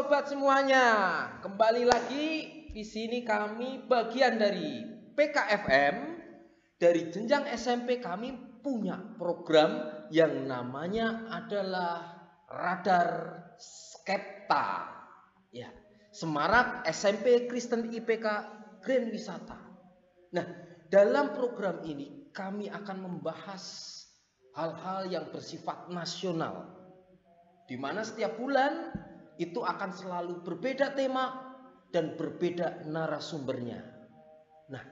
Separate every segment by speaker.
Speaker 1: sobat semuanya, kembali lagi di sini kami bagian dari PKFM. Dari jenjang SMP kami punya program yang namanya adalah Radar Skepta. Ya, Semarak SMP Kristen IPK Grand Wisata. Nah, dalam program ini kami akan membahas hal-hal yang bersifat nasional, di mana setiap bulan itu akan selalu berbeda tema dan berbeda narasumbernya. Nah,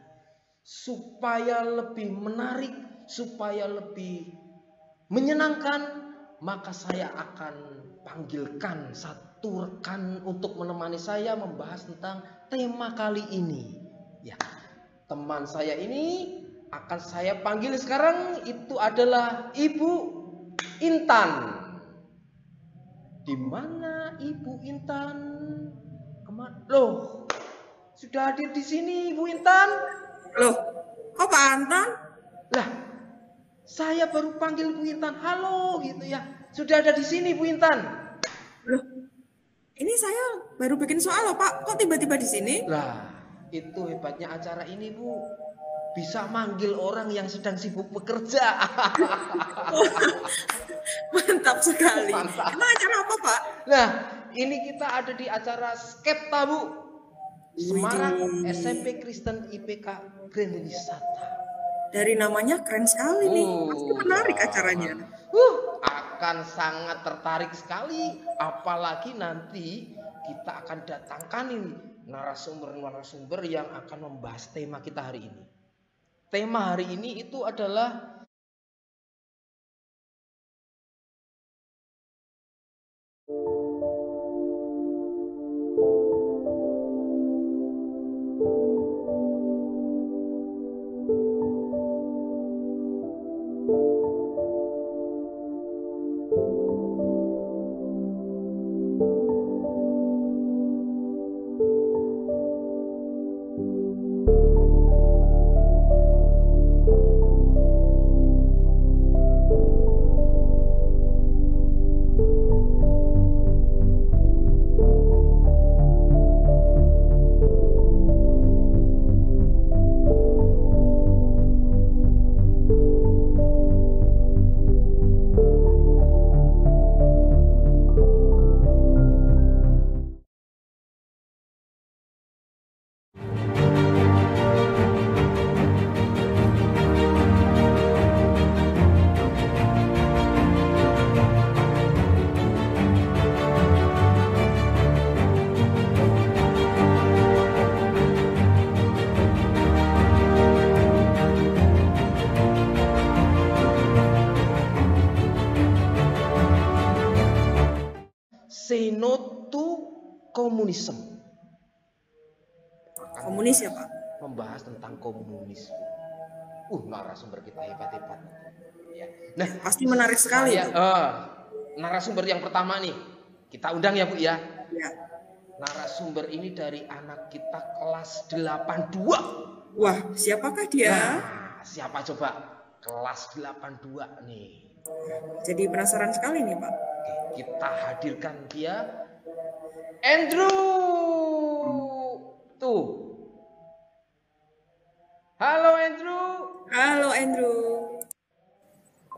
Speaker 1: supaya lebih menarik, supaya lebih menyenangkan, maka saya akan panggilkan satu rekan untuk menemani saya membahas tentang tema kali ini. Ya, teman saya ini akan saya panggil sekarang, itu adalah Ibu Intan. Di mana Ibu Intan? Loh, sudah hadir di sini Ibu Intan?
Speaker 2: Loh, kok Pak Anton?
Speaker 1: Lah, saya baru panggil Bu Intan, halo gitu ya. Sudah ada di sini Bu Intan.
Speaker 2: Loh, ini saya baru bikin soal loh Pak, kok tiba-tiba di sini?
Speaker 1: Lah, itu hebatnya acara ini Bu. Bisa manggil orang yang sedang sibuk bekerja.
Speaker 2: Mantap sekali.
Speaker 1: Mantap.
Speaker 2: Emang acara apa Pak?
Speaker 1: Nah, ini kita ada di acara Skepta Bu. Semarak SMP Kristen IPK Grand Wisata.
Speaker 2: Dari namanya keren sekali nih, pasti menarik acaranya.
Speaker 1: Akan sangat tertarik sekali, apalagi nanti kita akan datangkan ini narasumber-narasumber yang akan membahas tema kita hari ini. Tema hari ini itu adalah Say No to Communism.
Speaker 2: Komunis ya Pak?
Speaker 1: Membahas tentang komunis. Narasumber kita hebat-hebat. Ya. Nah,
Speaker 2: pasti menarik sekali.
Speaker 1: Narasumber yang pertama nih, kita undang ya Bu ya.
Speaker 2: Ya.
Speaker 1: Narasumber ini dari anak kita kelas 82.
Speaker 2: Wah, siapakah dia?
Speaker 1: Nah, siapa coba? Kelas 82 nih.
Speaker 2: Jadi penasaran sekali nih Pak.
Speaker 1: Oke, kita hadirkan dia, Andrew. Tuh. Halo Andrew.
Speaker 2: Halo Andrew.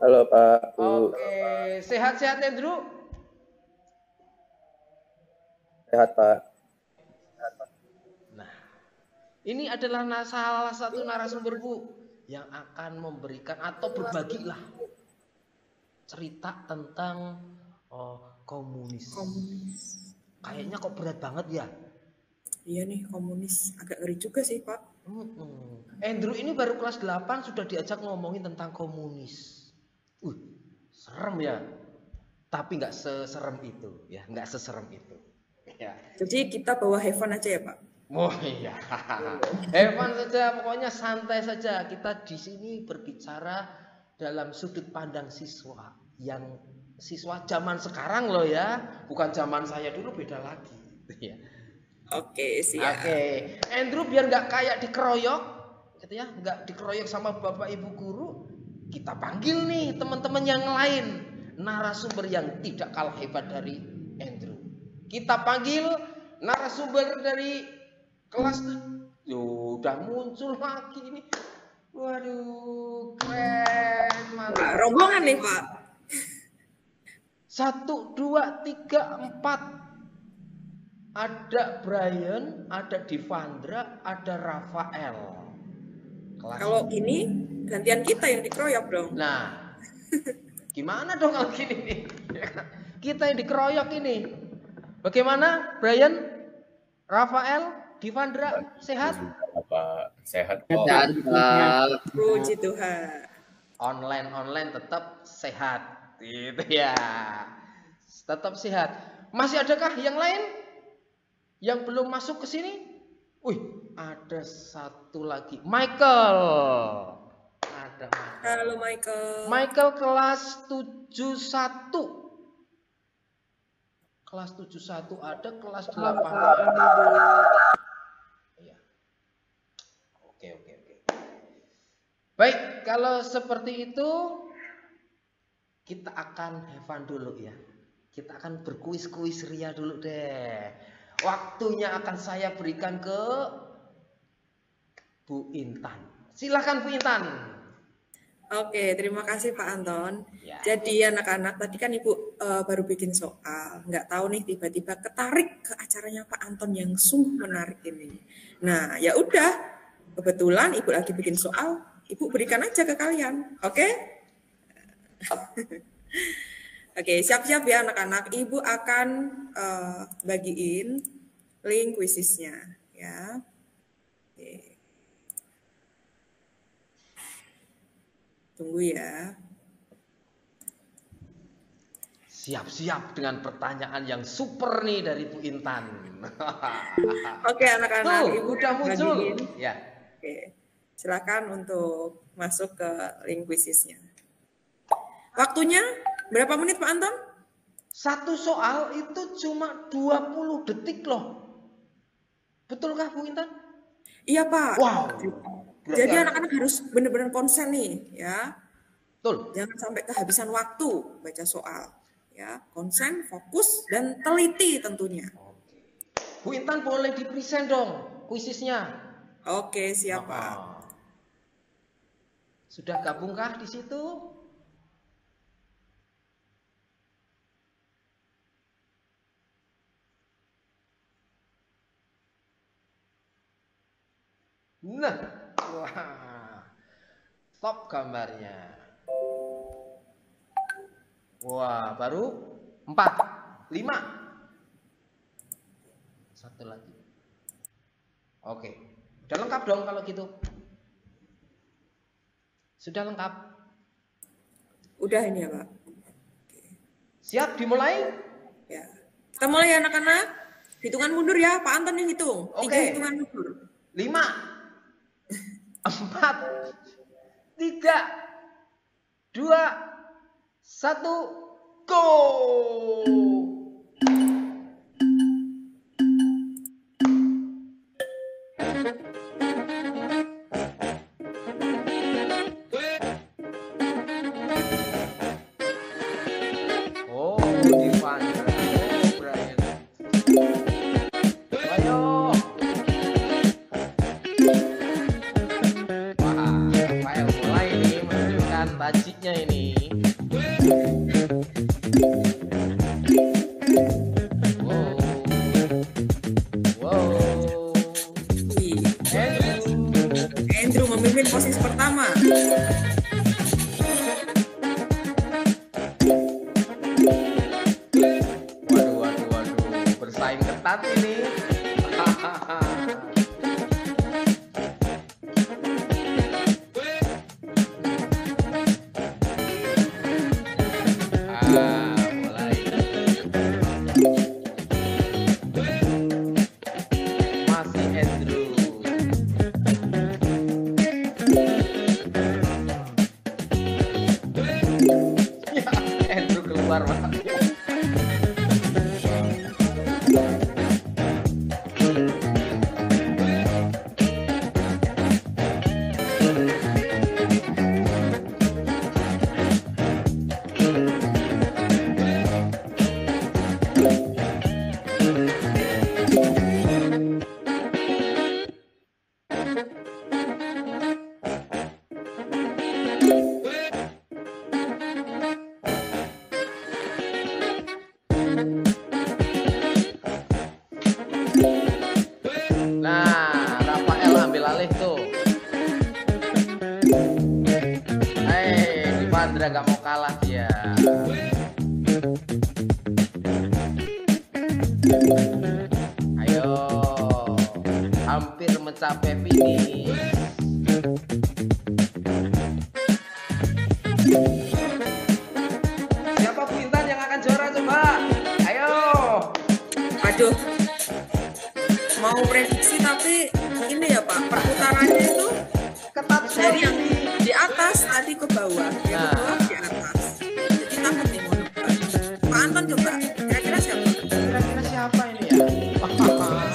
Speaker 3: Halo Pak.
Speaker 1: Oke, sehat-sehat Andrew?
Speaker 3: Sehat Pak.
Speaker 1: Nah, ini adalah salah satu narasumber Bu yang akan memberikan atau berbagi lah cerita tentang komunis. Kayaknya kok berat banget ya?
Speaker 2: Iya nih, komunis agak ngeri juga sih Pak.
Speaker 1: Andrew ini baru kelas 8 sudah diajak ngomongin tentang komunis. Serem ya. Tapi nggak seserem itu, ya, nggak seserem itu. Ya.
Speaker 2: Jadi kita bawa have fun aja ya Pak.
Speaker 1: Oh iya, have fun saja, pokoknya santai saja. Kita di sini berbicara dalam sudut pandang siswa, yang siswa zaman sekarang loh ya, bukan zaman saya dulu, beda lagi. Ya.
Speaker 2: Oke, siap.
Speaker 1: Oke, Andrew biar nggak kayak dikeroyok, gitu ya, nggak dikeroyok sama bapak ibu guru, kita panggil nih teman-teman yang lain, narasumber yang tidak kalah hebat dari Andrew. Kita panggil narasumber dari kelas. Udah muncul lagi ini. Waduh, keren, mantap.
Speaker 2: Rombongan nih Pak.
Speaker 1: 1, 2, 3, 4. Ada Brian, ada Divandra, ada Rafael. Kelas.
Speaker 2: Kalau ini gantian kita yang dikeroyok dong.
Speaker 1: Nah, gimana dong kalau gini nih? Kita yang dikeroyok ini. Bagaimana, Brian, Rafael, Divandra, sehat?
Speaker 3: Pak, sehat kok.
Speaker 4: Sehat, Pak.
Speaker 2: Puji Tuhan.
Speaker 1: Online tetap sehat. Gitu ya. Tetap sehat. Masih adakah yang lain yang belum masuk ke sini? Wih, ada satu lagi. Michael. Ada Michael.
Speaker 2: Halo Michael.
Speaker 1: Michael kelas 71. Kelas 71 ada, kelas 8 ada. Iya. Oke. Baik, kalau seperti itu kita akan have fun dulu ya. Kita akan berkuis-kuis ria dulu deh. Waktunya akan saya berikan ke Bu Intan. Silakan Bu Intan.
Speaker 2: Oke, terima kasih Pak Anton.
Speaker 1: Ya.
Speaker 2: Jadi anak-anak tadi kan Ibu baru bikin soal, nggak tahu nih tiba-tiba ketarik ke acaranya Pak Anton yang sungguh menarik ini. Nah, ya udah, kebetulan Ibu lagi bikin soal, Ibu berikan aja ke kalian, oke? Oke, siap-siap ya anak-anak. Ibu akan bagiin link quizisnya, ya. Oke. Tunggu ya.
Speaker 1: Siap-siap dengan pertanyaan yang super nih dari Bu Intan.
Speaker 2: Oke anak-anak,
Speaker 1: Tuh,
Speaker 2: Ibu
Speaker 1: udah muncul.
Speaker 2: bagiin.
Speaker 1: Ya.
Speaker 2: Oke, silakan untuk masuk ke link quizisnya. Waktunya berapa menit Pak Anton?
Speaker 1: Satu soal itu cuma 20 detik loh. Betulkah Bu Intan?
Speaker 2: Iya Pak.
Speaker 1: Wow.
Speaker 2: Jadi anak-anak harus benar-benar konsen nih ya.
Speaker 1: Betul.
Speaker 2: Jangan sampai kehabisan waktu baca soal. Ya, konsen, fokus, dan teliti tentunya.
Speaker 1: Oke. Bu Intan boleh di-present dong kuisisnya.
Speaker 2: Oke, siap Pak.
Speaker 1: Sudah gabungkah di situ? Nah, wah, stop gambarnya. Wah, baru 4, 5. Satu lagi. Oke, udah lengkap dong kalau gitu. Sudah lengkap.
Speaker 2: Udah ini ya Pak.
Speaker 1: Siap dimulai?
Speaker 2: Ya. Kita mulai ya anak-anak. Hitungan mundur ya, Pak Anton yang hitung. 3
Speaker 1: Oke.
Speaker 2: hitungan mundur.
Speaker 1: 5, 4, 3, 2, 1, go! Oh, Divandra. Oh, Brian. Ayo. Wah, Rafael mulai nih menunjukkan tajiknya ini. Wow. Wow.
Speaker 2: Wih,
Speaker 1: Andrew.
Speaker 2: Andrew memimpin posisi pertama.
Speaker 1: Waduh. Bersaing ketat ini. Mulai. Masih Andrew. Ya, Andrew keluar, Pak. Fandra nggak mau kalah dia. Ayo, hampir mencapai finish. Siapa Bu Intan yang akan juara coba? Ayo.
Speaker 2: Aduh, mau prediksi tapi ini ya Pak, perputarannya itu
Speaker 1: Ketat
Speaker 2: dari yang
Speaker 1: sekali.
Speaker 2: di atas tadi ke bawah, yang ke bawah ke atas. Jadi takut nih mau nebak. Pak Anton coba, kira-kira siapa?
Speaker 1: Kira-kira siapa ini ya? Wah.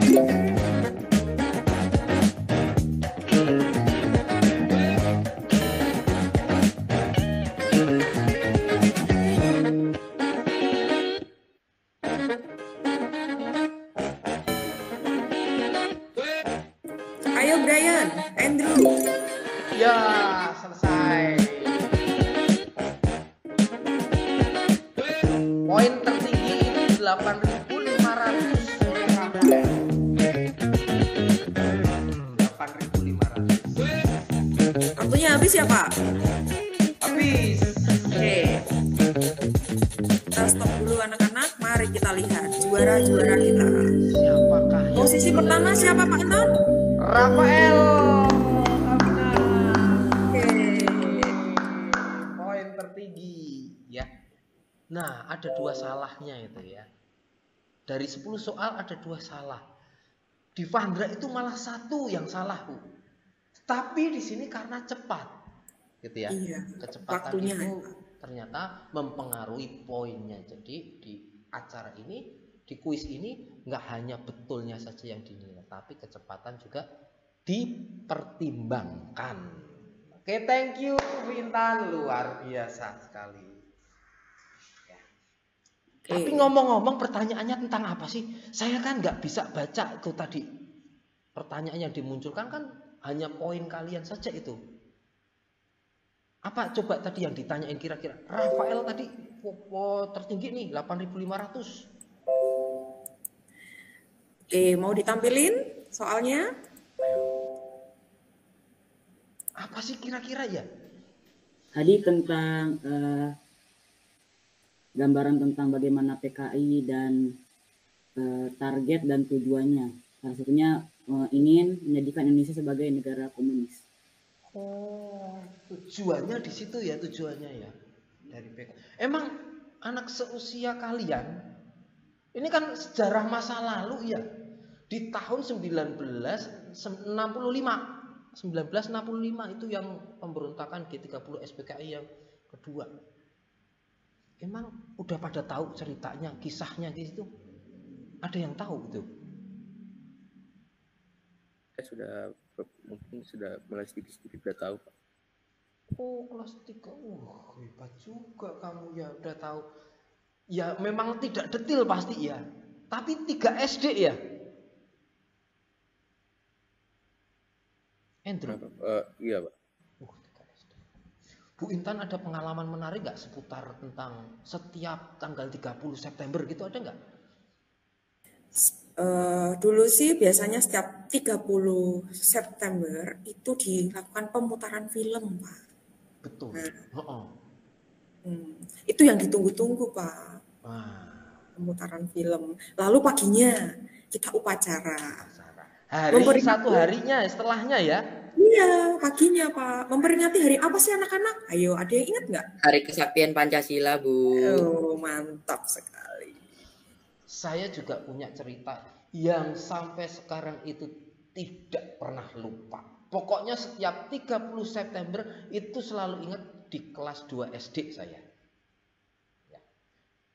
Speaker 1: Aduh.
Speaker 2: Ayo Brian, Andrew.
Speaker 1: Ya, selesai. Poin tertinggi ini 8.500 oleh Rafael. 8.500.
Speaker 2: Waktunya habis ya Pak?
Speaker 1: Habis.
Speaker 2: Oke. Kita stop dulu anak-anak, mari kita lihat juara-juara kita.
Speaker 1: Siapakah yang
Speaker 2: Posisi pertama siapa Pak Anton?
Speaker 1: Rafael.
Speaker 2: Oke.
Speaker 1: Poin tertinggi ya. Nah, ada 2 salahnya itu ya. Dari 10 soal ada 2 salah. Di Fandra itu malah 1 yang salah, Bu. Tapi di sini karena cepat. Gitu ya.
Speaker 2: Iya,
Speaker 1: Kecepatan
Speaker 2: waktunya.
Speaker 1: itu ternyata mempengaruhi poinnya. Jadi di acara ini, di kuis ini nggak hanya betulnya saja yang dinilai, tapi kecepatan juga dipertimbangkan. Oke, thank you Bintan, luar biasa sekali. Ya. Tapi ngomong-ngomong, pertanyaannya tentang apa sih? Saya kan nggak bisa baca itu tadi. Pertanyaan yang dimunculkan kan hanya poin kalian saja itu. Apa coba tadi yang ditanyain kira-kira? Rafael tadi tertinggi nih 8.500.
Speaker 2: Oke, mau ditampilin soalnya?
Speaker 1: Apa sih kira-kira ya?
Speaker 4: Tadi tentang gambaran tentang bagaimana PKI dan target dan tujuannya. Salah satunya ingin menjadikan Indonesia sebagai negara komunis.
Speaker 1: Oh, tujuannya di situ ya, tujuannya ya. Dari PKI. Emang anak seusia kalian ini kan sejarah masa lalu ya. Di tahun 1965 itu yang pemberontakan G30 SPKI yang kedua. Emang udah pada tahu ceritanya, kisahnya di situ? Ada yang tahu gitu?
Speaker 3: Saya mungkin sudah mulai sedikit-sedikit udah tahu, Pak.
Speaker 1: Oh, kelas 3. Hebat juga kamu ya, udah tahu. Ya memang tidak detail pasti ya. Tapi 3 SD ya? Andrew?
Speaker 3: Iya, Pak.
Speaker 1: 3 SD. Bu Intan ada pengalaman menarik nggak seputar tentang setiap tanggal 30 September gitu, ada nggak?
Speaker 2: Dulu sih biasanya setiap 30 September itu dilakukan pemutaran film, Pak.
Speaker 1: Betul.
Speaker 2: Nah, itu yang ditunggu-tunggu, Pak. Pemutaran film. Lalu paginya kita upacara.
Speaker 1: Hari satu harinya, setelahnya ya?
Speaker 2: Iya, paginya Pak. Memperingati hari apa sih anak-anak? Ayo, ada yang ingat nggak?
Speaker 5: Hari Kesaktian Pancasila, Bu.
Speaker 2: Oh, mantap sekali.
Speaker 1: Saya juga punya cerita yang sampai sekarang itu tidak pernah lupa. Pokoknya setiap 30 September itu selalu ingat di kelas 2 SD saya. Ya.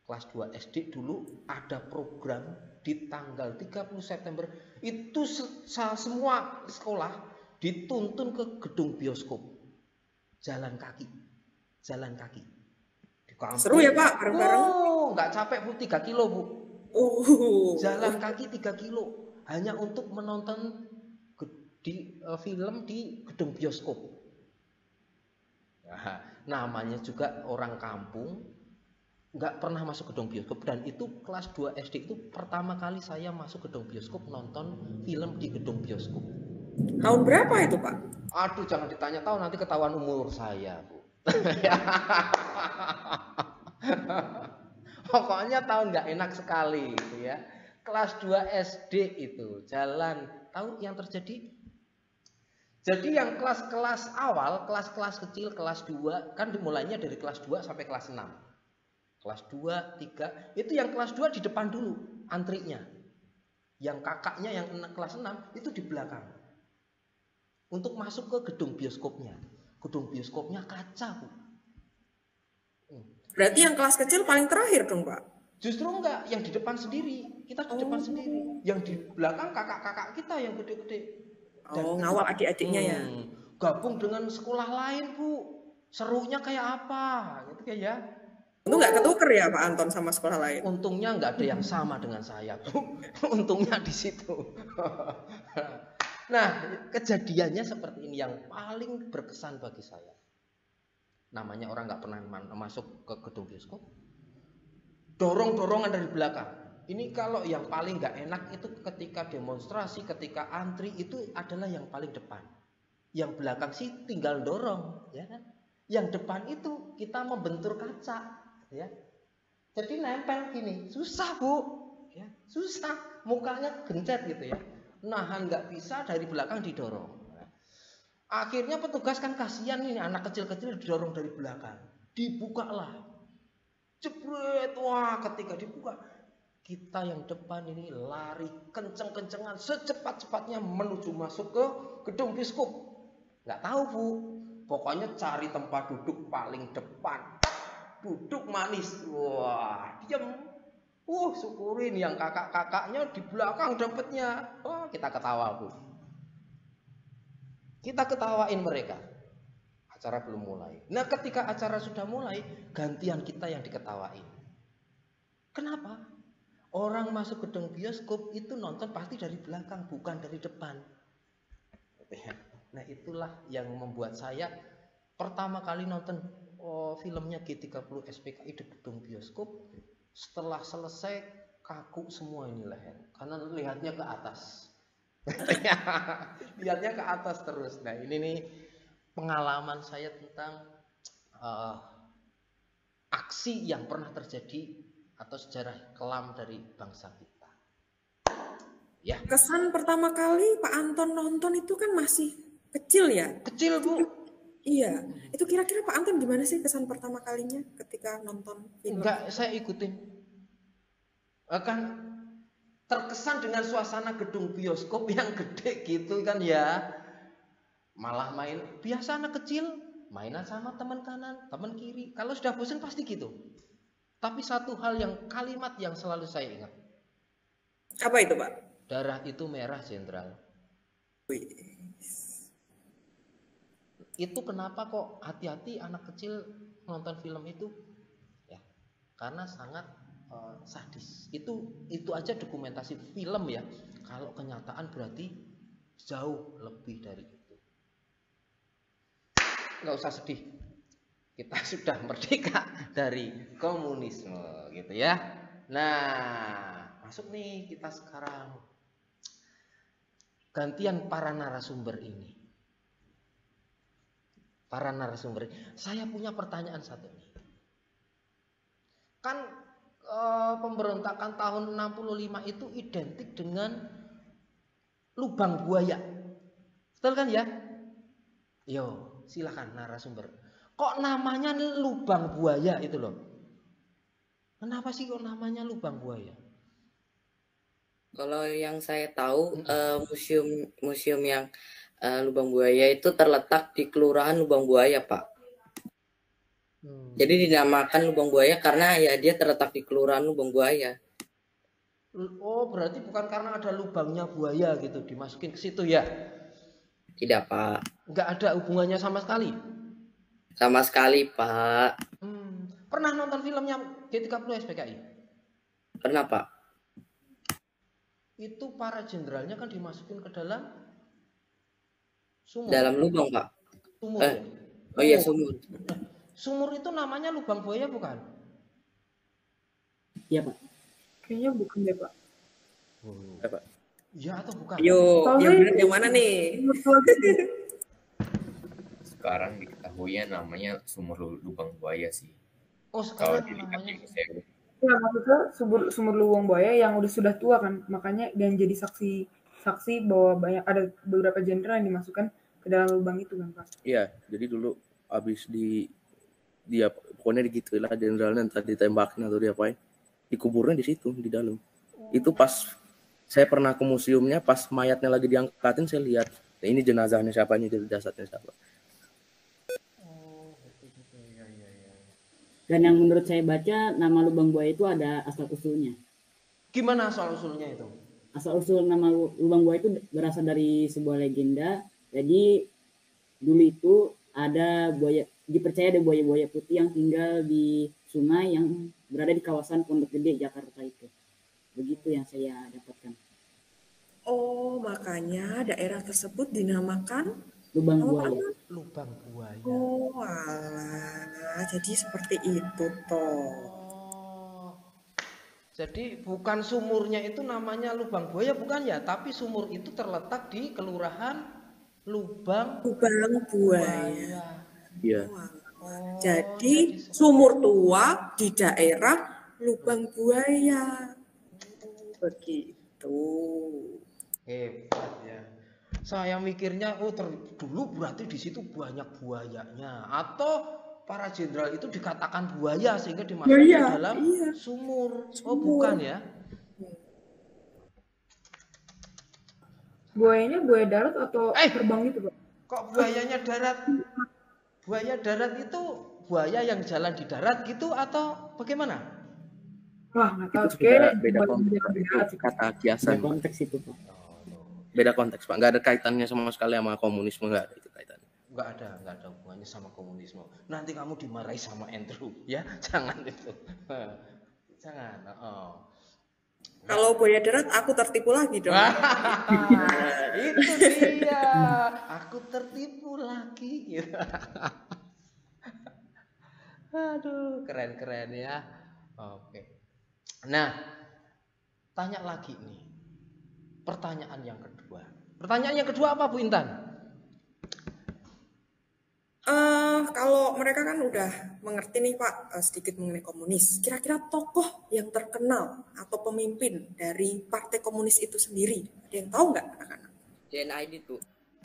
Speaker 1: Kelas 2 SD dulu ada program di tanggal 30 September itu semua sekolah dituntun ke gedung bioskop. Jalan kaki. Di kampung.
Speaker 2: Seru ya Pak, bareng-bareng?
Speaker 1: Oh, nggak capek Bu, 3 kilo Bu.
Speaker 2: Oh.
Speaker 1: Jalan kaki 3 kilo. hanya untuk menonton film di gedung bioskop. Nah, namanya juga orang kampung, nggak pernah masuk gedung bioskop, dan itu kelas 2 SD itu pertama kali saya masuk gedung bioskop, nonton film di gedung bioskop.
Speaker 2: Tahun berapa itu, Pak?
Speaker 1: Aduh, jangan ditanya tahu, nanti ketahuan umur saya, Bu. Pokoknya tahun nggak enak sekali gitu ya. Kelas 2 SD itu jalan, tahu yang terjadi? Jadi yang kelas-kelas awal, kelas-kelas kecil, kelas 2, kan dimulainya dari kelas 2 sampai kelas 6. Kelas 2, 3, itu yang kelas 2 di depan dulu antrinya. Yang kakaknya yang kelas 6 itu di belakang. Untuk masuk ke gedung bioskopnya. Gedung bioskopnya kaca, Bu.
Speaker 2: Berarti yang kelas kecil paling terakhir dong, Pak?
Speaker 1: Justru enggak, yang di depan sendiri. Kita di depan sendiri. Yang di belakang kakak-kakak kita yang gede-gede.
Speaker 2: Oh, ngawal adik-adiknya ya.
Speaker 1: Gabung dengan sekolah lain, Bu. Serunya kayak apa? Gitu kayak ya.
Speaker 2: Itu nggak ketuker ya Pak Anton sama sekolah lain?
Speaker 1: Untungnya nggak ada yang sama dengan saya, Bu. Untungnya di situ. Nah, kejadiannya seperti ini yang paling berkesan bagi saya. Namanya orang nggak pernah masuk ke gedung bioskop. Dorong-dorongan dari belakang. Ini kalau yang paling nggak enak itu ketika demonstrasi, ketika antri, itu adalah yang paling depan. Yang belakang sih tinggal dorong, ya kan? Yang depan itu kita membentur kaca, ya. Jadi nempel gini, susah, Bu, ya, susah, mukanya gencet gitu ya. Nahan nggak bisa, dari belakang didorong. Akhirnya petugas kan kasihan ini anak kecil-kecil didorong dari belakang. Dibukalah. Jebret, wah ketika dibuka, kita yang depan ini lari kenceng-kencengan secepat-cepatnya menuju masuk ke gedung bioskop. Nggak tahu, Bu, pokoknya cari tempat duduk paling depan. Duduk manis, wah diam. Syukurin yang kakak-kakaknya di belakang dapatnya. Wah, kita ketawa, Bu. Kita ketawain mereka. Acara belum mulai. Nah, ketika acara sudah mulai, gantian kita yang diketawain. Kenapa? Orang masuk gedung bioskop itu nonton pasti dari belakang, bukan dari depan. Nah, itulah yang membuat saya pertama kali nonton filmnya G30 SPKI di gedung bioskop. Setelah selesai kaku semua ini leher, karena lihatnya ke atas. Lihatnya ke atas terus. Nah, ini nih pengalaman saya tentang aksi yang pernah terjadi atau sejarah kelam dari bangsa kita. Ya.
Speaker 2: Kesan pertama kali Pak Anton nonton itu kan masih kecil ya?
Speaker 1: Kecil, Bu.
Speaker 2: Iya. Itu kira-kira Pak Anton gimana sih kesan pertama kalinya ketika nonton film?
Speaker 1: Enggak, saya ikutin. Kan terkesan dengan suasana gedung bioskop yang gede gitu kan ya. Malah main biasa anak kecil, mainan sama teman kanan, teman kiri. Kalau sudah bosan pasti gitu. Tapi satu hal yang kalimat yang selalu saya ingat.
Speaker 2: Apa itu, Pak?
Speaker 1: Darah itu merah, Jenderal. Itu kenapa kok hati-hati anak kecil nonton film itu? Ya, karena sangat sadis. Itu aja dokumentasi film ya. Kalau kenyataan berarti jauh lebih dari itu. Nggak usah sedih. Kita sudah merdeka dari komunisme gitu ya. Nah, masuk nih kita sekarang. Gantian para narasumber ini. Para narasumber ini. Saya punya pertanyaan satu nih. Kan pemberontakan tahun 65 itu identik dengan lubang buaya. Betul kan ya? Yo, silakan narasumber. Kok namanya lubang buaya itu loh? Kenapa sih kok namanya lubang buaya?
Speaker 5: Kalau yang saya tahu museum yang Lubang Buaya itu terletak di Kelurahan Lubang Buaya, Pak. Jadi dinamakan Lubang Buaya karena ya dia terletak di Kelurahan Lubang Buaya.
Speaker 1: Oh, berarti bukan karena ada lubangnya buaya gitu dimasukin ke situ ya?
Speaker 5: Tidak, Pak.
Speaker 1: Nggak ada hubungannya sama sekali?
Speaker 5: Sama sekali, Pak.
Speaker 1: Pernah nonton filmnya G30 SPKI?
Speaker 5: Pernah, Pak.
Speaker 1: itu para jenderalnya kan dimasukin ke dalam sumur.
Speaker 5: Dalam lubang, Pak.
Speaker 1: Sumur ya?
Speaker 5: Oh iya, sumur.
Speaker 1: Nah, sumur itu namanya lubang buaya bukan?
Speaker 4: Iya Pak.
Speaker 2: Kayaknya bukan deh, Pak.
Speaker 3: Apa?
Speaker 1: Ya atau bukan?
Speaker 2: Ayo,
Speaker 6: Soalnya
Speaker 2: yang benar yang mana nih?
Speaker 7: Sekarang diketahui namanya sumur lubang buaya sih.
Speaker 1: Oh
Speaker 7: Kalau
Speaker 1: sekarang
Speaker 7: dilihat
Speaker 1: namanya
Speaker 7: di museum.
Speaker 6: ya maksudnya sumur lubang buaya yang sudah tua kan, makanya dan jadi saksi bahwa ada beberapa jenderal yang dimasukkan ke dalam lubang itu kan Pak.
Speaker 3: Iya, jadi dulu abis dia pokoknya digituin lah jenderalnya, entah ditembakin atau diapain, dikuburnya di situ di dalam. Itu pas saya pernah ke museumnya, pas mayatnya lagi diangkatin saya lihat, nah, ini jenazahnya siapa, ini jasadnya siapa.
Speaker 1: Oh gitu ya.
Speaker 4: Dan yang menurut saya baca, nama lubang buaya itu ada asal usulnya.
Speaker 1: Gimana asal usulnya itu?
Speaker 4: Asal usul nama lubang buaya itu berasal dari sebuah legenda. Jadi dulu itu ada buaya, dipercaya ada buaya-buaya putih yang tinggal di sungai yang berada di kawasan Pondok Gede Jakarta itu. Begitu yang saya dapatkan.
Speaker 2: Oh, makanya daerah tersebut dinamakan
Speaker 4: Lubang
Speaker 2: apa,
Speaker 4: buaya.
Speaker 2: Pak?
Speaker 1: Lubang buaya.
Speaker 2: Oh, alah. Jadi seperti itu toh.
Speaker 1: Oh. Jadi bukan sumurnya itu namanya lubang buaya bukan ya, tapi sumur itu terletak di kelurahan Lubang
Speaker 2: Lubang buaya.
Speaker 1: Buaya.
Speaker 3: Iya.
Speaker 1: Oh,
Speaker 2: Jadi sumur tua di daerah Lubang Buaya. Begitu.
Speaker 1: hebat ya. Saya mikirnya dulu berarti di situ banyak buayanya, atau para jenderal itu dikatakan buaya sehingga dimasukkan
Speaker 2: Iya,
Speaker 1: ke dalam
Speaker 2: iya.
Speaker 1: sumur. Oh
Speaker 2: Sumur.
Speaker 1: bukan ya?
Speaker 6: Buayanya buaya darat atau terbang gitu Pak?
Speaker 1: Kok buayanya darat? Buaya darat itu buaya yang jalan di darat gitu atau bagaimana?
Speaker 6: Wah nggak tahu.
Speaker 3: Itu beda konteks, Pak. Itu kata kiasan,
Speaker 4: Ada
Speaker 3: Pak.
Speaker 4: konteks itu Pak.
Speaker 3: Beda konteks, Pak. Nggak ada kaitannya sama sekali sama komunisme, nggak ada itu kaitannya.
Speaker 1: Nggak ada hubungannya sama komunisme. Nanti kamu dimarahi sama Andrew, ya jangan itu, jangan. Oh.
Speaker 2: Kalau buaya darat aku tertipu lagi dong.
Speaker 1: Itu dia, aku tertipu lagi. Gitu. Aduh, keren ya. Oke. Nah, tanya lagi nih. Pertanyaan yang kedua. Pertanyaan yang kedua apa Bu Intan?
Speaker 2: Kalau mereka kan udah mengerti nih Pak sedikit mengenai komunis. Kira-kira tokoh yang terkenal atau pemimpin dari Partai Komunis itu sendiri, ada yang tahu nggak anak-anak?
Speaker 5: DNID tuh.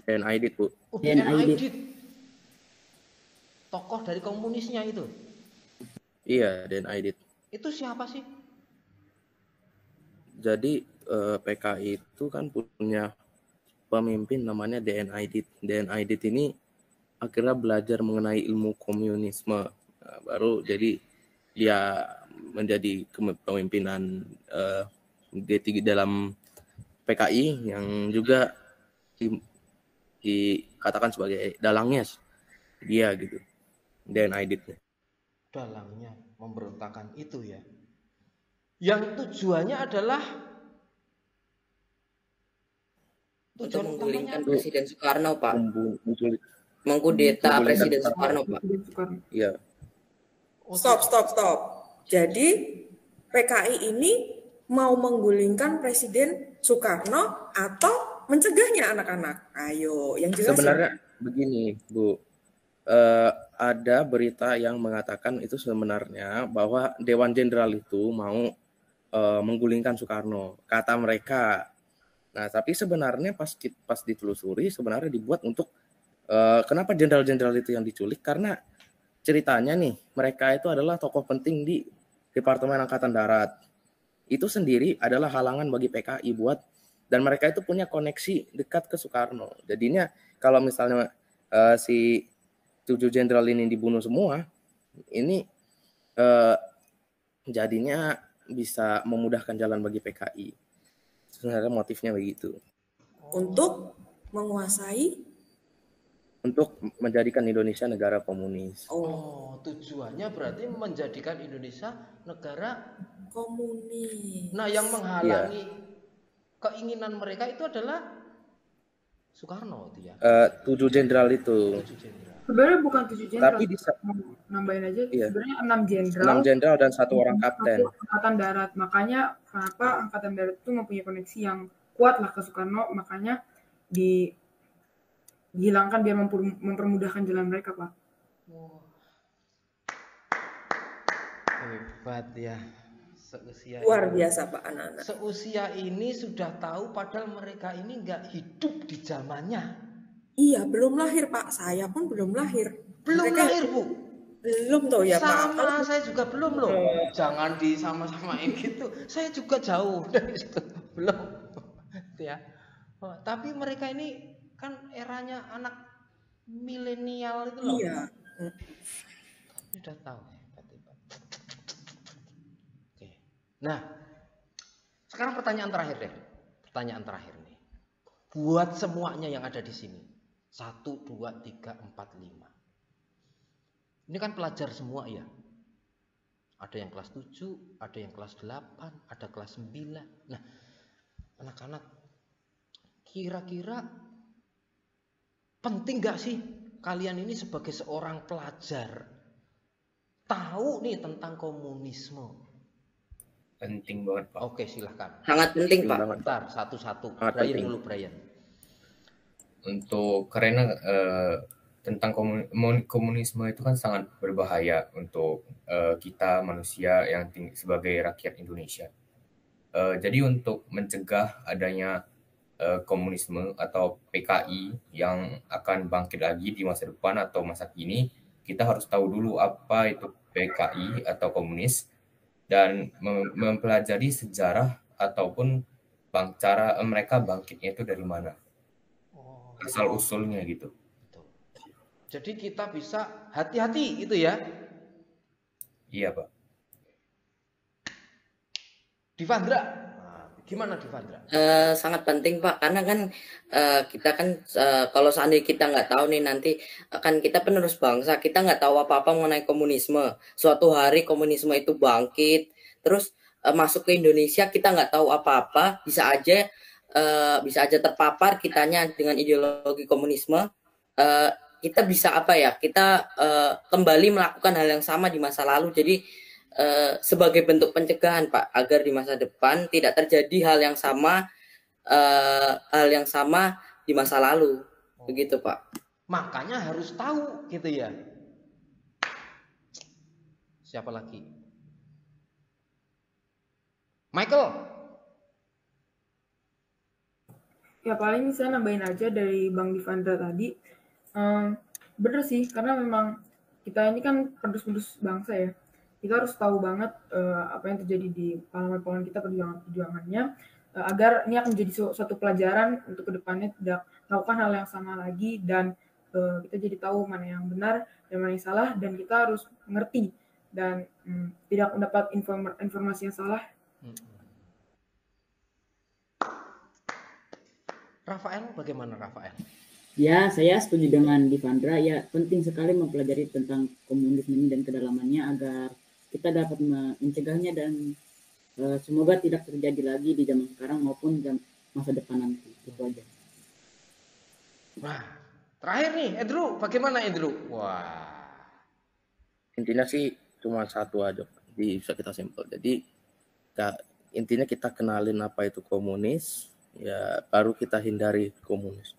Speaker 3: DNID, Bu.
Speaker 1: Oh,
Speaker 4: DNID.
Speaker 1: Tokoh dari komunisnya itu.
Speaker 3: Iya, DNID.
Speaker 1: Itu siapa sih?
Speaker 3: Jadi PKI itu kan punya pemimpin namanya DNID. DNID ini akhirnya belajar mengenai ilmu komunisme. Nah, baru jadi dia menjadi kepemimpinan G3 dalam PKI yang juga dikatakan sebagai dalangnya dia gitu. DNID.
Speaker 1: Dalangnya memberontakan itu ya. Yang tujuannya adalah
Speaker 5: Untuk menggulingkan
Speaker 1: utamanya
Speaker 5: Presiden Soekarno, Pak.
Speaker 3: Menggulingkan
Speaker 5: Mengkudeta Presiden Soekarno, Pak.
Speaker 3: Iya.
Speaker 2: Stop. Jadi PKI ini mau menggulingkan Presiden Soekarno atau mencegahnya anak-anak? Ayo, yang jelas.
Speaker 3: Sebenarnya begini, Bu. Ada berita yang mengatakan itu sebenarnya bahwa Dewan Jenderal itu mau menggulingkan Soekarno, kata mereka. Nah, tapi sebenarnya pas ditelusuri sebenarnya dibuat untuk kenapa jenderal-jenderal itu yang diculik, karena ceritanya nih mereka itu adalah tokoh penting di Departemen Angkatan Darat. Itu sendiri adalah halangan bagi PKI buat, dan mereka itu punya koneksi dekat ke Soekarno. Jadinya kalau misalnya si 7 jenderal ini dibunuh semua, ini jadinya bisa memudahkan jalan bagi PKI. Sebenarnya motifnya begitu.
Speaker 2: Untuk menguasai?
Speaker 3: Untuk menjadikan Indonesia negara komunis.
Speaker 1: Oh, tujuannya berarti menjadikan Indonesia negara
Speaker 2: komunis.
Speaker 1: Nah, yang menghalangi keinginan mereka itu adalah Soekarno itu ya.
Speaker 3: 7 jenderal itu.
Speaker 1: 7 jenderal.
Speaker 6: Sebenarnya bukan 7 jenderal.
Speaker 3: Tapi
Speaker 6: nambahin aja,
Speaker 3: iya.
Speaker 6: sebenarnya 6 jenderal.
Speaker 3: 6 jenderal dan 1 orang kapten.
Speaker 6: Angkatan darat. Makanya kenapa angkatan darat itu mempunyai koneksi yang kuat lah ke Soekarno, makanya dihilangkan biar mempermudahkan jalan mereka, Pak.
Speaker 1: Hebat ya. Seusia
Speaker 2: Luar
Speaker 1: ini.
Speaker 2: biasa Pak anak-anak.
Speaker 1: Seusia ini sudah tahu padahal mereka ini nggak hidup di zamannya.
Speaker 2: Iya, belum lahir Pak. Saya pun belum lahir.
Speaker 1: Belum
Speaker 2: Mereka
Speaker 1: lahir, Bu.
Speaker 2: belum tahu ya Pak.
Speaker 1: Sama saya juga belum loh. Jangan disama-samain gitu. Saya juga jauh dari situ. Belum. Ya. Oh, tapi mereka ini kan eranya anak milenial itu loh.
Speaker 2: Iya.
Speaker 1: Sudah tahu. Oke. Nah, sekarang pertanyaan terakhir deh. Pertanyaan terakhir nih. Buat semuanya yang ada di sini. 1, 2, 3, 4, 5. Ini kan pelajar semua ya. Ada yang kelas 7, ada yang kelas 8, ada kelas 9. Nah, anak-anak, kira-kira penting gak sih kalian ini sebagai seorang pelajar tahu nih tentang komunisme?
Speaker 7: Penting banget, Pak.
Speaker 1: Oke, silahkan.
Speaker 5: Sangat penting, Pak.
Speaker 1: Bentar, satu-satu.
Speaker 3: Sangat
Speaker 1: Brian
Speaker 3: penting.
Speaker 1: dulu, Brian.
Speaker 7: Karena tentang komunisme itu kan sangat berbahaya untuk kita manusia yang sebagai rakyat Indonesia. Jadi untuk mencegah adanya komunisme atau PKI yang akan bangkit lagi di masa depan atau masa kini, kita harus tahu dulu apa itu PKI atau komunis dan mempelajari sejarah ataupun cara mereka bangkitnya itu dari mana, asal usulnya gitu.
Speaker 1: Betul. Jadi kita bisa hati-hati gitu ya.
Speaker 7: Iya, Pak.
Speaker 1: Divandra, gimana Divandra?
Speaker 5: Sangat penting Pak, karena kan kita kan kalau seandainya kita nggak tahu nih nanti kan kita penerus bangsa, kita nggak tahu apa-apa mengenai komunisme. Suatu hari komunisme itu bangkit, terus masuk ke Indonesia, kita nggak tahu apa-apa, bisa aja terpapar kitanya dengan ideologi komunisme. Kita bisa apa ya? Kita kembali melakukan hal yang sama di masa lalu. Jadi sebagai bentuk pencegahan Pak, agar di masa depan tidak terjadi hal yang sama di masa lalu. Begitu Pak.
Speaker 1: Makanya harus tahu gitu ya. Siapa lagi? Michael.
Speaker 6: Ya paling saya nambahin aja dari Bang Divandra tadi. Bener sih, karena memang kita ini kan penerus bangsa ya. Kita harus tahu banget apa yang terjadi di pahlawan-pahlawan kita, perjuangannya, agar ini akan menjadi suatu pelajaran untuk kedepannya tidak melakukan hal yang sama lagi, dan kita jadi tahu mana yang benar dan mana yang salah, dan kita harus mengerti dan tidak mendapat informasi yang salah.
Speaker 1: Rafael, bagaimana Rafael?
Speaker 4: Ya, saya setuju dengan Divandra. Ya, penting sekali mempelajari tentang komunisme ini dan kedalamannya agar kita dapat mencegahnya dan semoga tidak terjadi lagi di zaman sekarang maupun masa depan nanti. Itu aja.
Speaker 1: Nah, terakhir nih, Andrew, bagaimana Andrew? Wah,
Speaker 3: Intinya sih cuma satu aja, bisa kita simpel. Jadi intinya kita kenalin apa itu komunis, ya baru kita hindari komunis.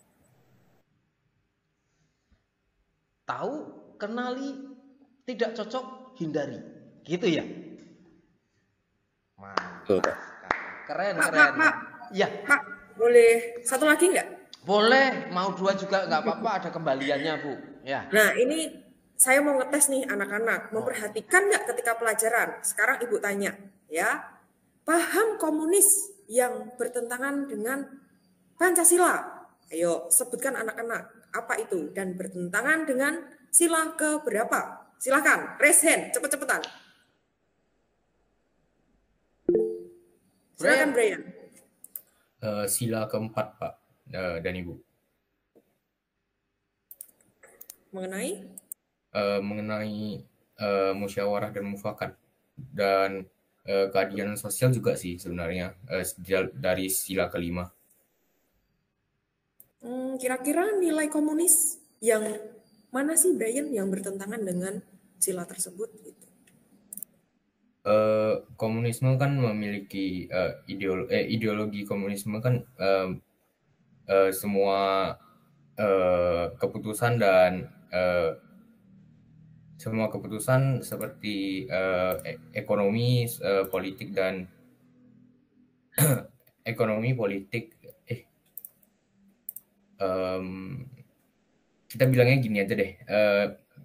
Speaker 1: tahu, kenali, tidak cocok, hindari. Gitu ya?
Speaker 3: Betul,
Speaker 1: Mantap
Speaker 3: Pak.
Speaker 1: sekali. Keren,
Speaker 2: Pak,
Speaker 1: keren.
Speaker 2: Pak.
Speaker 1: Ya,
Speaker 2: Pak, boleh satu lagi nggak?
Speaker 1: boleh. Mau 2 juga nggak apa-apa, ada kembaliannya, Bu. Ya.
Speaker 2: Nah, ini saya mau ngetes nih anak-anak. Memperhatikan nggak ketika pelajaran? Sekarang Ibu tanya, ya. Paham komunis yang bertentangan dengan Pancasila? Ayo, sebutkan anak-anak. Apa itu? Dan bertentangan dengan sila keberapa? Silakan, raise hand, cepet-cepetan. Silakan, Brian.
Speaker 7: Sila keempat, Pak dan Ibu.
Speaker 2: Mengenai?
Speaker 7: Mengenai musyawarah dan mufakat dan keadilan sosial juga sih sebenarnya dari sila kelima.
Speaker 2: Kira-kira nilai komunis yang mana sih Brian yang bertentangan dengan sila tersebut gitu?
Speaker 7: Komunisme kan memiliki ideologi komunisme kan semua keputusan dan semua keputusan seperti ekonomi, politik dan ekonomi, politik, kita bilangnya gini aja deh,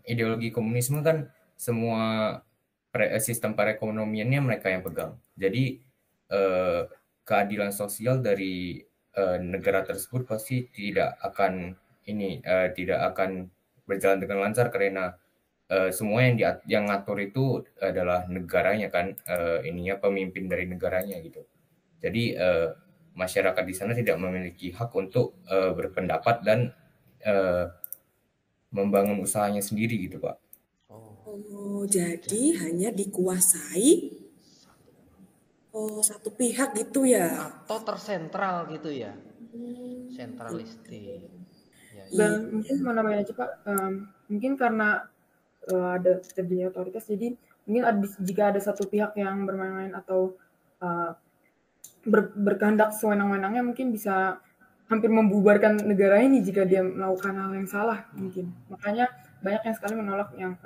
Speaker 7: ideologi komunisme kan semua sistem perekonomiannya mereka yang pegang. Jadi keadilan sosial dari negara tersebut pasti tidak akan berjalan dengan lancar karena semua yang ngatur itu adalah negaranya kan, pemimpin dari negaranya gitu. Jadi masyarakat di sana tidak memiliki hak untuk berpendapat dan membangun usahanya sendiri gitu Pak.
Speaker 2: Oh, jadi hanya dikuasai satu pihak gitu ya?
Speaker 1: Atau tersentral gitu ya? Sentralistik.
Speaker 6: Dan mungkin mau nambahin aja Pak, mungkin karena ada terjadi otoritas, jadi mungkin jika ada satu pihak yang bermain-main atau berkehendak sewenang-wenangnya, mungkin bisa hampir membubarkan negara ini jika dia melakukan hal yang salah mungkin. Makanya banyak yang sekali menolak yang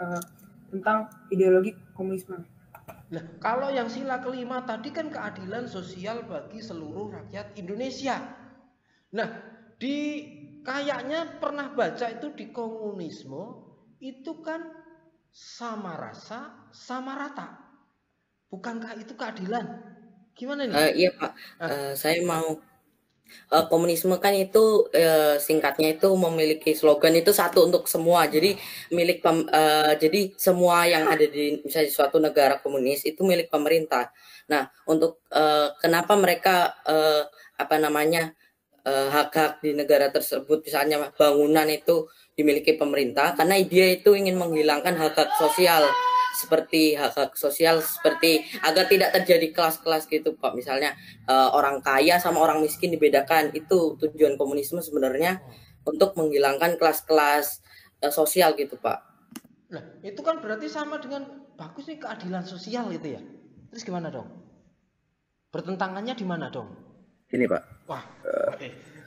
Speaker 6: tentang ideologi komunisme.
Speaker 1: Nah, kalau yang sila kelima tadi kan keadilan sosial bagi seluruh rakyat Indonesia. Nah, kayaknya pernah baca itu di komunisme itu kan sama rasa, sama rata. Bukankah itu keadilan? Gimana nih?
Speaker 5: Iya Pak, saya mau komunisme kan itu singkatnya itu memiliki slogan itu satu untuk semua. Jadi jadi semua yang ada di misalnya suatu negara komunis itu milik pemerintah. Nah, untuk kenapa mereka hak-hak di negara tersebut misalnya bangunan itu dimiliki pemerintah karena dia itu ingin menghilangkan hak-hak sosial seperti hak-hak sosial seperti agar tidak terjadi kelas-kelas gitu Pak. Misalnya orang kaya sama orang miskin dibedakan. Itu tujuan komunisme sebenarnya untuk menghilangkan kelas-kelas sosial gitu Pak.
Speaker 1: Nah, itu kan berarti sama dengan bagus nih keadilan sosial itu ya. Terus gimana dong? Bertentangannya di mana dong?
Speaker 3: Ini Pak.
Speaker 1: Wah,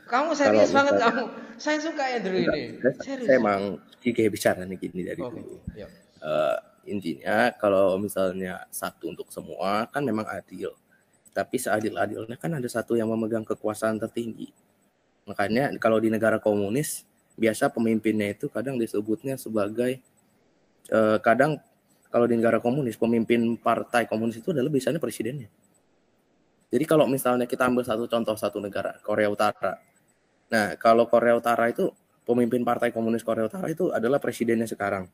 Speaker 1: kamu serius banget kamu. Saya suka Andrew ini.
Speaker 3: Saya emang kayak bicara nih gini dari dulu. Intinya kalau misalnya satu untuk semua kan memang adil. Tapi seadil-adilnya kan ada satu yang memegang kekuasaan tertinggi. Makanya kalau di negara komunis biasa pemimpinnya itu kadang disebutnya sebagai kadang kalau di negara komunis pemimpin partai komunis itu adalah biasanya presidennya. Jadi kalau misalnya kita ambil satu negara, Korea Utara. Nah, kalau Korea Utara itu pemimpin partai komunis Korea Utara itu adalah presidennya sekarang.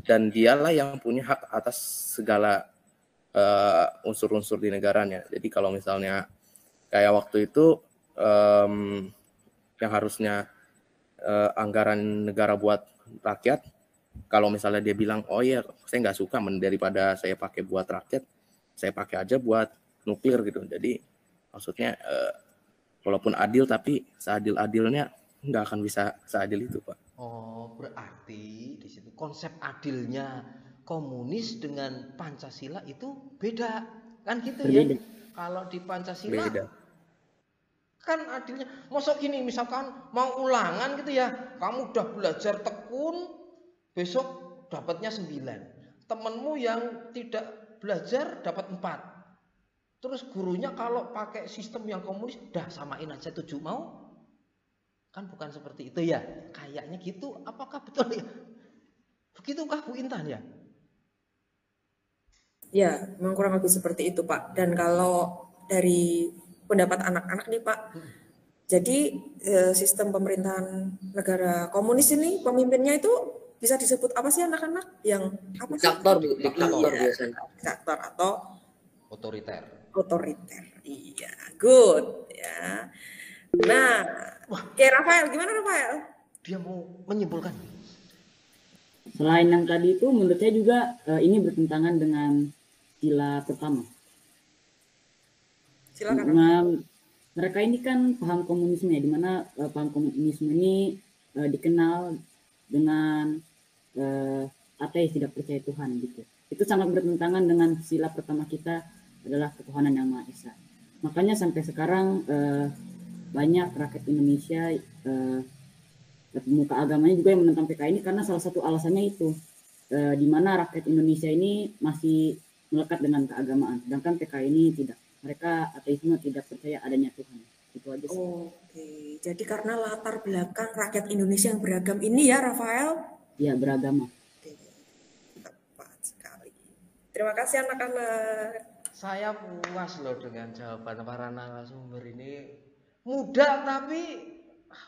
Speaker 3: Dan dialah yang punya hak atas segala unsur-unsur di negaranya. Jadi kalau misalnya kayak waktu itu yang harusnya anggaran negara buat rakyat, kalau misalnya dia bilang, oh iya saya nggak suka daripada saya pakai buat rakyat, saya pakai aja buat nuklir gitu. Jadi maksudnya walaupun adil tapi seadil-adilnya nggak akan bisa seadil itu Pak.
Speaker 1: Oh, berarti di situ konsep adilnya komunis dengan Pancasila itu beda, kan gitu ya? Kalau di Pancasila beda. Kan adilnya, masa gini misalkan mau ulangan gitu ya, kamu udah belajar tekun, besok dapatnya 9. Temenmu yang tidak belajar dapat 4. Terus gurunya kalau pakai sistem yang komunis, dah samain aja 7 mau. Kan bukan seperti itu ya, kayaknya gitu. Apakah betul ya? Begitukah Bu Intan ya?
Speaker 2: Ya, memang kurang lebih seperti itu Pak. Dan kalau dari pendapat anak-anak nih Pak, jadi sistem pemerintahan negara komunis ini pemimpinnya itu bisa disebut apa sih anak-anak? Yang apa sih?
Speaker 5: Diktator biasanya.
Speaker 2: Diktator atau
Speaker 1: otoriter.
Speaker 2: Iya, good ya. Nah, Rafael, gimana Rafael?
Speaker 1: Dia mau menyimpulkan.
Speaker 4: Selain yang tadi itu, menurut saya juga ini bertentangan dengan sila pertama.
Speaker 2: Silakan.
Speaker 4: Nah, mereka ini kan paham komunisme ya, di mana paham komunisme ini dikenal dengan ateis, tidak percaya Tuhan gitu. Itu sangat bertentangan dengan sila pertama kita adalah ketuhanan yang Maha Esa. Makanya sampai sekarang banyak rakyat Indonesia pemuka agamanya juga yang menentang PKI ini karena salah satu alasannya itu di mana rakyat Indonesia ini masih melekat dengan keagamaan, sedangkan PKI ini tidak. Mereka ateisme, tidak percaya adanya Tuhan. Itu aja sih.
Speaker 2: Oke, jadi karena latar belakang rakyat Indonesia yang beragam ini ya, Rafael?
Speaker 4: Ya, beragama.
Speaker 2: Oke, tepat sekali. Terima kasih anak-anak.
Speaker 1: Saya puas loh dengan jawaban para narasumber ini. Muda tapi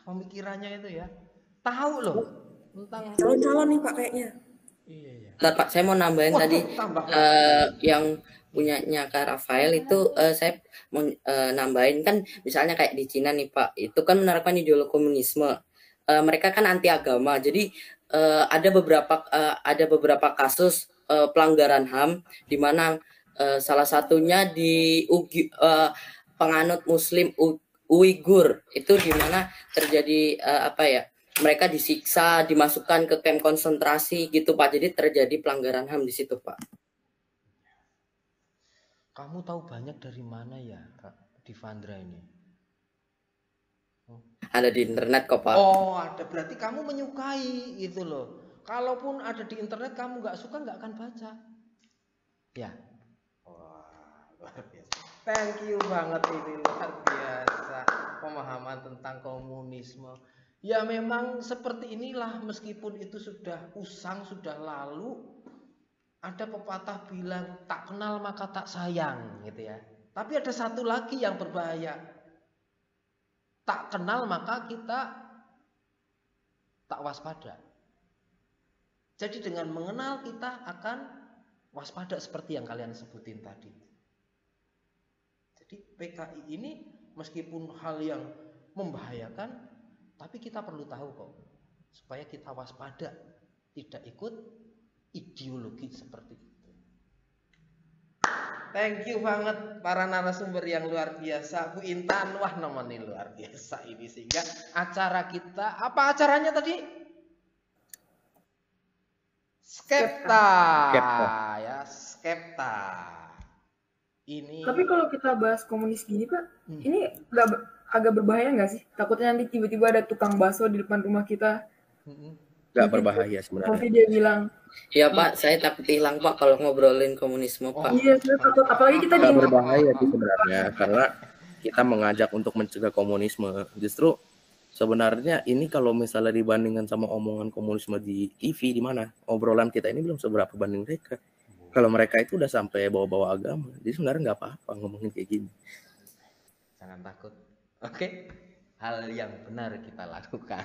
Speaker 1: pemikirannya itu ya. Tahu loh tentang
Speaker 2: Calon-calon nih Pak kayaknya.
Speaker 1: Iya, iya.
Speaker 5: Bentar, Pak, saya mau nambahin
Speaker 1: Waduh,
Speaker 5: tadi
Speaker 1: tambah
Speaker 5: yang punyanya Kak Rafael itu saya mau nambahin kan misalnya kayak di Cina nih Pak, itu kan menerapkan ideologi komunisme. Mereka kan anti agama. Jadi ada beberapa kasus pelanggaran HAM di mana salah satunya di penganut Muslim Uighur itu di mana terjadi mereka disiksa, dimasukkan ke kamp konsentrasi gitu Pak. Jadi terjadi pelanggaran HAM di situ Pak.
Speaker 1: Kamu tahu banyak dari mana ya, Kak Divandra ini?
Speaker 5: Ada di internet kok Pak.
Speaker 1: Oh, ada. Berarti kamu menyukai itu loh. Kalaupun ada di internet kamu nggak suka, nggak akan baca. Ya. Wah, luar biasa. Thank you banget ini, luar biasa. Pemahaman tentang komunisme. Ya memang seperti inilah, meskipun itu sudah usang, sudah lalu. Ada pepatah bilang tak kenal maka tak sayang gitu ya. Tapi ada satu lagi yang berbahaya. Tak kenal maka kita tak waspada. Jadi dengan mengenal kita akan waspada seperti yang kalian sebutin tadi. Jadi PKI ini meskipun hal yang membahayakan, tapi kita perlu tahu kok supaya kita waspada, tidak ikut ideologi seperti itu. Thank you banget para narasumber yang luar biasa. Bu Intan, wah namanya luar biasa ini, sehingga acara kita, apa acaranya tadi? Skepta. Ya, Skepta. Ini.
Speaker 6: Tapi kalau kita bahas komunis gini Pak, ini agak berbahaya nggak sih? Takutnya nanti tiba-tiba ada tukang bakso di depan rumah kita.
Speaker 3: Nggak berbahaya sebenarnya.
Speaker 6: Nanti dia bilang,
Speaker 5: Iya Pak, saya takut hilang Pak kalau ngobrolin komunisme Pak.
Speaker 6: iya saya takut, apalagi kita
Speaker 3: Nggak
Speaker 6: di
Speaker 3: berbahaya sih sebenarnya, karena kita mengajak untuk mencegah komunisme. Justru sebenarnya ini kalau misalnya dibandingkan sama omongan komunisme di TV, di mana obrolan kita ini belum seberapa banding mereka. Kalau mereka itu udah sampai bawa-bawa agama, jadi sebenarnya nggak apa-apa ngomongin kayak gini.
Speaker 1: Jangan takut. Oke, hal yang benar kita lakukan.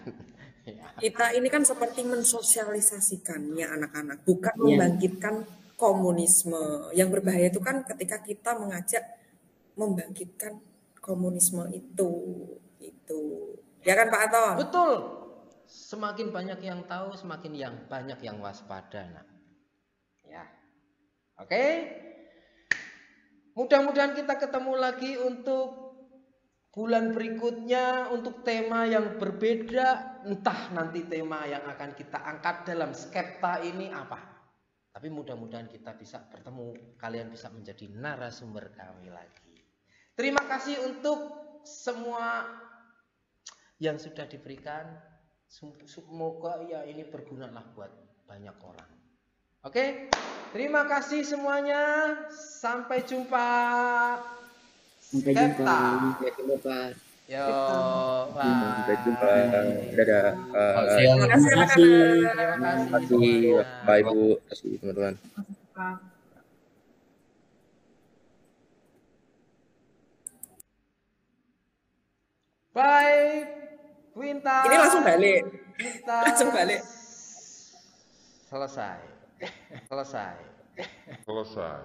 Speaker 1: Ya.
Speaker 2: Kita ini kan seperti mensosialisasikannya anak-anak, bukan membangkitkan komunisme. Yang berbahaya itu kan ketika kita mengajak membangkitkan komunisme itu. Ya kan Pak Aton?
Speaker 1: Betul. Semakin banyak yang tahu, semakin banyak yang waspada. Nah. Ya. Oke. Mudah-mudahan kita ketemu lagi untuk bulan berikutnya untuk tema yang berbeda. Entah nanti tema yang akan kita angkat dalam Skepta ini apa. Tapi mudah-mudahan kita bisa bertemu, kalian bisa menjadi narasumber kami lagi. Terima kasih untuk semua yang sudah diberikan. Semoga ya ini bergunalah buat banyak orang. Oke, terima kasih semuanya. Sampai jumpa.
Speaker 4: Sampai jumpa.
Speaker 1: Skepta.
Speaker 5: Sampai jumpa Pak.
Speaker 1: Yo,
Speaker 3: Sampai jumpa. Dadah.
Speaker 2: Terima kasih anak-anak.
Speaker 1: Terima
Speaker 3: Terima
Speaker 1: kasih
Speaker 3: kasih
Speaker 1: semuanya.
Speaker 3: Bapak Ibu, terima kasih teman-teman.
Speaker 6: Pak.
Speaker 1: Bye, Winta.
Speaker 2: Ini langsung balik.
Speaker 1: Kita
Speaker 2: Langsung balik.
Speaker 1: selesai. Selesai.